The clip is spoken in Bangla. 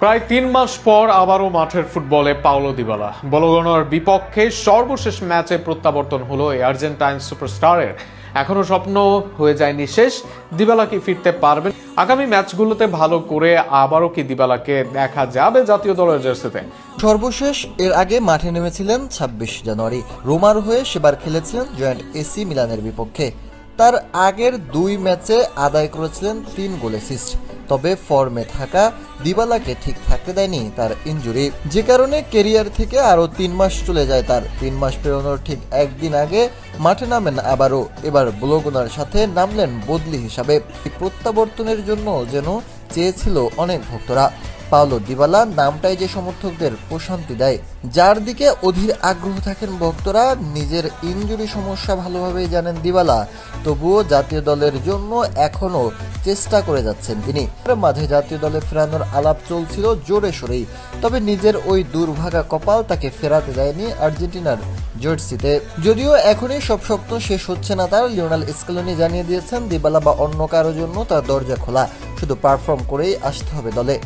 প্রায় ৩ মাস পর আবারও মাঠের ফুটবলে পাওলো দিবালা। বলগনার বিপক্ষে সর্বশেষ ম্যাচে প্রত্যাবর্তন হলো এই আর্জেন্টাইন সুপারস্টারের। এখনো স্বপ্ন হয়ে যায়নি শেষ। দিবালা কি ফিরতে পারবেন? আগামী ম্যাচগুলোতে ভালো করে আবারও কি দিবালাকে দেখা যাবে জাতীয় দলের জার্সিতে? সর্বশেষ এর আগে মাঠে নেমেছিলেন ২৬ জানুয়ারি। রোমার হয়ে সেবার খেলেছিলেন জয়েন্ট এসি মিলানের বিপক্ষে। তার আগের ২ ম্যাচে আদায় করেছিলেন ৩ গোল অ্যাসিস্ট। তবে ফর্মে থাকা দিবালাকে ঠিক থাকতে দেয়নি তার ইনজুরি, যে কারণে কেরিয়ার থেকে আরও ৩ মাস চলে যায় তার। ৩ মাস পেরোনোর ঠিক একদিন আগে মাঠে নামেন আবারও। এবার বলগনার সাথে নামলেন বদলি হিসাবে। প্রত্যাবর্তনের জন্য যেন চেয়েছিল অনেক ভক্তরা। পাওলো দিবালা নামটাই যে সমর্থকদের প্রশান্তি দেয়, যার দিকে অধীর আগ্রহ থাকেন ভক্তরা। নিজের ইনজুরি সমস্যা ভালোভাবেই জানেন দিবালা, তবুও জাতীয় দলের জন্য এখনও চেষ্টা করে যাচ্ছেন তিনি। মাঝে জাতীয় দলে ফেরানোর আলাপ চলছিল জোরে সোরেই, তবে নিজের ওই দুর্ভাগা কপাল তাকে ফেরাতে দেয়নি আর্জেন্টিনার জার্সিতে। যদিও এখনই সব স্বপ্ন শেষ হচ্ছে না তার। লিওনেল স্কেলোনি জানিয়ে দিয়েছেন দিবালা বা অন্য কারোর জন্য তার দরজা খোলা, শুধু পারফর্ম করেই আসতে হবে দলে।